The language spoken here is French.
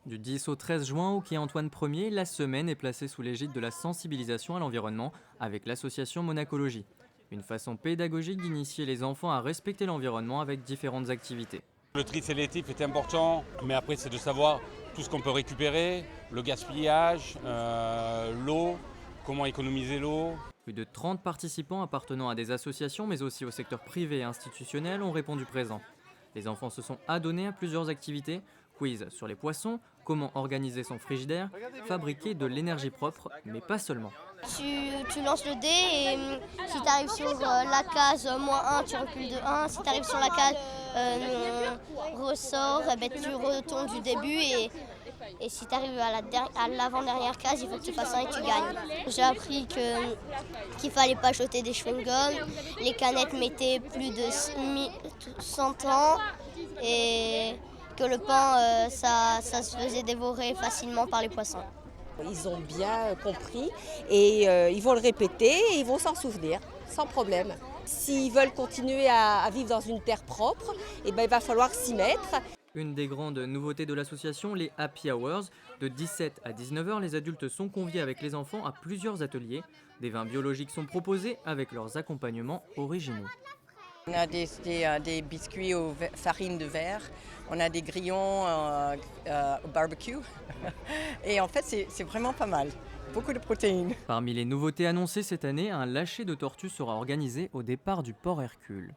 Du 10 au 13 juin, au quai Antoine Ier, la semaine est placée sous l'égide de la sensibilisation à l'environnement avec l'association Monacologie. Une façon pédagogique d'initier les enfants à respecter l'environnement avec différentes activités. Le tri sélectif est important, mais après c'est de savoir tout ce qu'on peut récupérer, le gaspillage, l'eau, comment économiser l'eau. Plus de 30 participants appartenant à des associations mais aussi au secteur privé et institutionnel ont répondu présent. Les enfants se sont adonnés à plusieurs activités, quiz sur les poissons, comment organiser son frigidaire, fabriquer de l'énergie propre, mais pas seulement. Tu lances le dé et si tu arrives sur la case -1, tu recules de 1. Si tu arrives sur la case ressort, eh ben, tu retournes du début et si tu arrives à l'avant-dernière case, il faut que tu fasses 1 et tu gagnes. J'ai appris qu'il fallait pas jeter des chewing-gums, les canettes mettaient plus de 100 ans et que le pain, ça se faisait dévorer facilement par les poissons. Ils ont bien compris et ils vont le répéter et ils vont s'en souvenir sans problème. S'ils veulent continuer à vivre dans une terre propre, eh ben, il va falloir s'y mettre. Une des grandes nouveautés de l'association, les Happy Hours. De 17 à 19h, les adultes sont conviés avec les enfants à plusieurs ateliers. Des vins biologiques sont proposés avec leurs accompagnements originaux. On a des biscuits aux farines de verre, on a des grillons au barbecue et en fait c'est vraiment pas mal, beaucoup de protéines. Parmi les nouveautés annoncées cette année, un lâcher de tortues sera organisé au départ du port Hercule.